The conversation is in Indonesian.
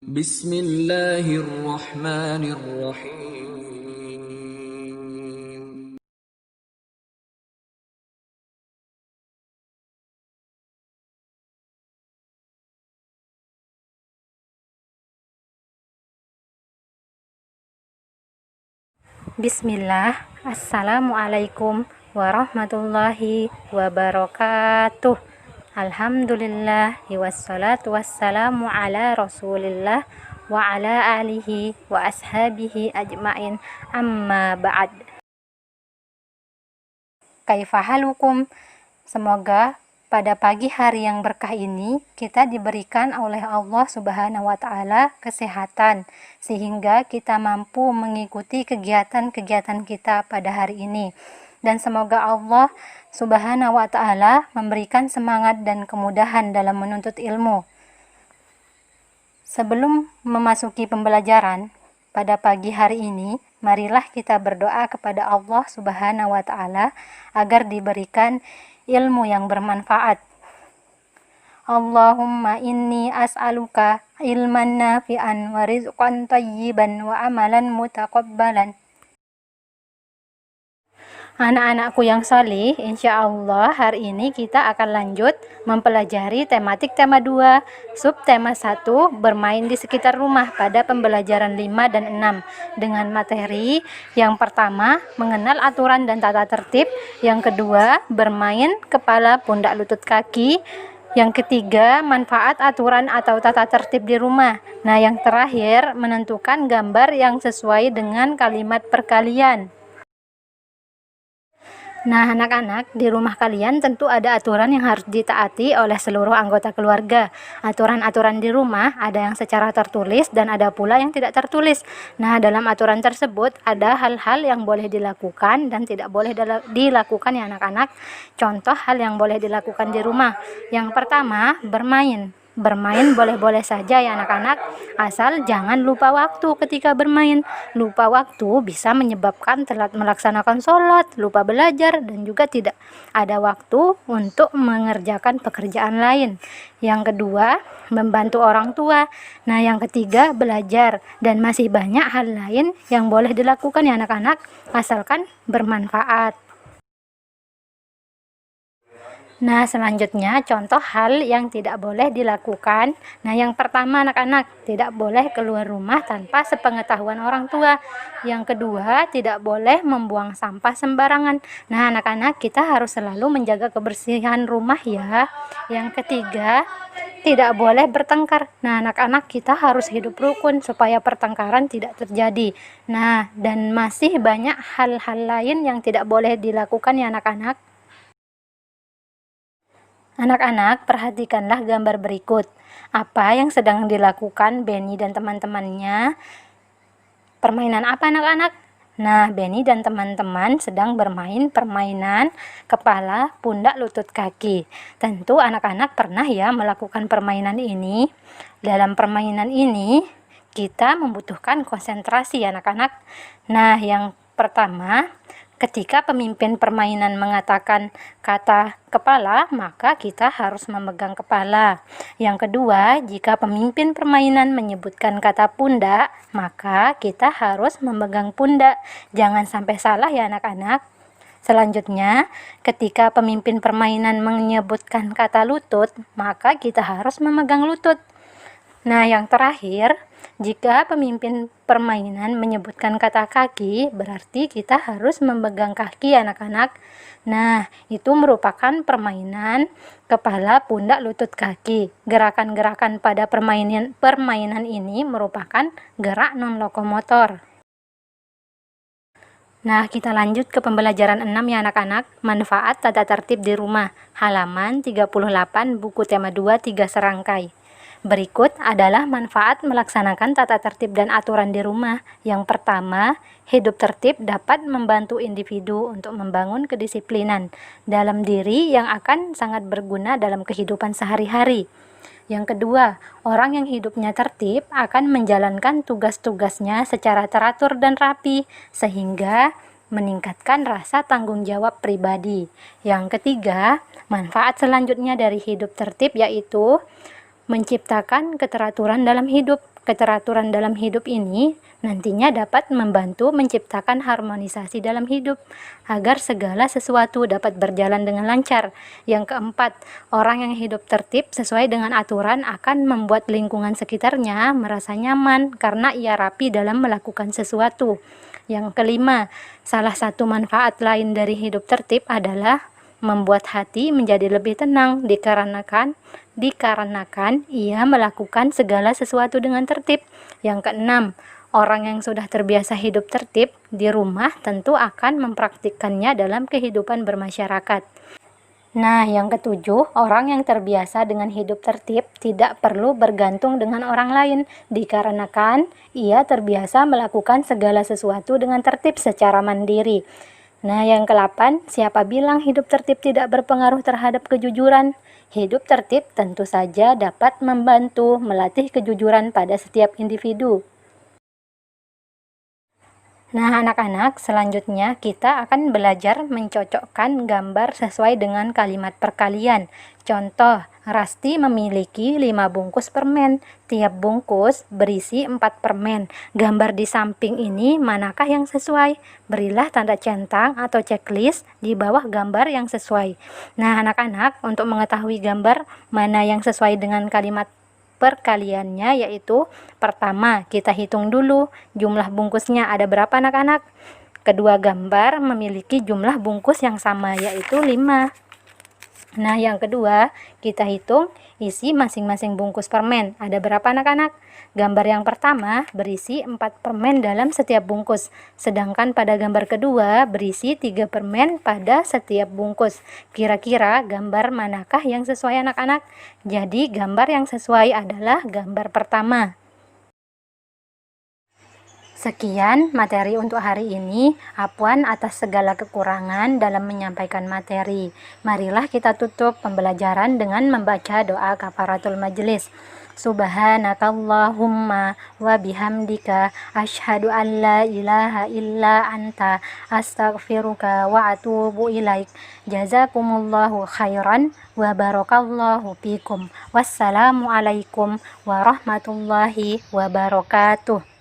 Bismillahirrahmanirrahim. Bismillah, Assalamualaikum warahmatullahi wabarakatuh. Alhamdulillah, wassalatu wassalamu ala rasulillah wa ala alihi wa ashabihi ajmain, amma ba'd. Kaifahalukum? Semoga pada pagi hari yang berkah ini kita diberikan oleh Allah Subhanahu wa taala kesehatan sehingga kita mampu mengikuti kegiatan-kegiatan kita pada hari ini. Dan semoga Allah Subhanahu wa taala memberikan semangat dan kemudahan dalam menuntut ilmu. Sebelum memasuki pembelajaran pada pagi hari ini, marilah kita berdoa kepada Allah Subhanahu wa taala agar diberikan ilmu yang bermanfaat. Allahumma inni as'aluka ilman nafi'an wa rizqan thayyiban wa amalan mutaqabbalan. Anak-anakku yang salih, insya Allah hari ini kita akan lanjut mempelajari tematik tema 2, subtema 1, bermain di sekitar rumah pada pembelajaran 5 dan 6 dengan materi yang pertama, mengenal aturan dan tata tertib, yang kedua, bermain kepala, pundak, lutut, kaki, yang ketiga, manfaat aturan atau tata tertib di rumah. Nah, yang terakhir, menentukan gambar yang sesuai dengan kalimat perkalian. Nah, anak-anak, di rumah kalian tentu ada aturan yang harus ditaati oleh seluruh anggota keluarga. Aturan-aturan di rumah ada yang secara tertulis dan ada pula yang tidak tertulis. Nah, dalam aturan tersebut ada hal-hal yang boleh dilakukan dan tidak boleh dilakukan ya anak-anak. Contoh hal yang boleh dilakukan di rumah. Yang pertama, bermain. Bermain boleh-boleh saja ya anak-anak, asal jangan lupa waktu ketika bermain. Lupa waktu bisa menyebabkan telat melaksanakan sholat, lupa belajar, dan juga tidak ada waktu untuk mengerjakan pekerjaan lain. Yang kedua, membantu orang tua. Nah, yang ketiga, belajar. Dan masih banyak hal lain yang boleh dilakukan ya anak-anak, asalkan bermanfaat. Nah, selanjutnya contoh hal yang tidak boleh dilakukan. Nah, yang pertama anak-anak, tidak boleh keluar rumah tanpa sepengetahuan orang tua. Yang kedua, tidak boleh membuang sampah sembarangan. Nah, anak-anak, kita harus selalu menjaga kebersihan rumah ya. Yang ketiga, tidak boleh bertengkar. Nah, anak-anak, kita harus hidup rukun supaya pertengkaran tidak terjadi. Nah, dan masih banyak hal-hal lain yang tidak boleh dilakukan ya anak-anak. Anak-anak, perhatikanlah gambar berikut. Apa yang sedang dilakukan Benny dan teman-temannya? Permainan apa anak-anak? Nah, Benny dan teman-teman sedang bermain permainan kepala, pundak, lutut, kaki. Tentu anak-anak pernah ya melakukan permainan ini. Dalam permainan ini, kita membutuhkan konsentrasi anak-anak. Nah, yang pertama, ketika pemimpin permainan mengatakan kata kepala, maka kita harus memegang kepala. Yang kedua, jika pemimpin permainan menyebutkan kata pundak, maka kita harus memegang pundak. Jangan sampai salah ya anak-anak. Selanjutnya, ketika pemimpin permainan menyebutkan kata lutut, maka kita harus memegang lutut. Nah, yang terakhir, jika pemimpin permainan menyebutkan kata kaki, berarti kita harus memegang kaki anak-anak. Nah, itu merupakan permainan kepala, pundak, lutut, kaki. Gerakan-gerakan pada permainan ini merupakan gerak non-lokomotor. Nah, kita lanjut ke pembelajaran 6 ya anak-anak. Manfaat tata tertib di rumah. Halaman 38, buku tema 2, 3 serangkai. Berikut adalah manfaat melaksanakan tata tertib dan aturan di rumah. Yang pertama, hidup tertib dapat membantu individu untuk membangun kedisiplinan dalam diri yang akan sangat berguna dalam kehidupan sehari-hari. Yang kedua, orang yang hidupnya tertib akan menjalankan tugas-tugasnya secara teratur dan rapi, sehingga meningkatkan rasa tanggung jawab pribadi. Yang ketiga, manfaat selanjutnya dari hidup tertib yaitu menciptakan keteraturan dalam hidup. Keteraturan dalam hidup ini nantinya dapat membantu menciptakan harmonisasi dalam hidup agar segala sesuatu dapat berjalan dengan lancar. Yang keempat, orang yang hidup tertib sesuai dengan aturan akan membuat lingkungan sekitarnya merasa nyaman karena ia rapi dalam melakukan sesuatu. Yang kelima, salah satu manfaat lain dari hidup tertib adalah membuat hati menjadi lebih tenang dikarenakan ia melakukan segala sesuatu dengan tertib. Yang keenam, orang yang sudah terbiasa hidup tertib di rumah tentu akan mempraktikkannya dalam kehidupan bermasyarakat. Nah, yang ketujuh, orang yang terbiasa dengan hidup tertib tidak perlu bergantung dengan orang lain dikarenakan ia terbiasa melakukan segala sesuatu dengan tertib secara mandiri. Nah, yang ke-8, siapa bilang hidup tertib tidak berpengaruh terhadap kejujuran? Hidup tertib tentu saja dapat membantu melatih kejujuran pada setiap individu. Nah, anak-anak, selanjutnya kita akan belajar mencocokkan gambar sesuai dengan kalimat perkalian. Contoh, Rasti memiliki 5 bungkus permen. Tiap bungkus berisi 4 permen. Gambar di samping ini manakah yang sesuai? Berilah tanda centang atau checklist di bawah gambar yang sesuai. Nah, anak-anak, untuk mengetahui gambar mana yang sesuai dengan kalimat perkaliannya, yaitu pertama kita hitung dulu jumlah bungkusnya ada berapa anak-anak. Kedua gambar memiliki jumlah bungkus yang sama, yaitu 5. Nah, yang kedua kita hitung isi masing-masing bungkus permen ada berapa anak-anak. Gambar yang pertama berisi 4 permen dalam setiap bungkus, sedangkan pada gambar kedua berisi 3 permen pada setiap bungkus. Kira-kira gambar manakah yang sesuai anak-anak? Jadi gambar yang sesuai adalah gambar pertama. Sekian materi untuk hari ini. Afwan atas segala kekurangan dalam menyampaikan materi. Marilah kita tutup pembelajaran dengan membaca doa kafaratul majelis. Subhanakallahumma wa bihamdika asyhadu an la ilaha illa anta astaghfiruka wa atubu ilaik. Jazakumullahu khairan wa barakallahu fikum. Wassalamualaikum warahmatullahi wabarakatuh.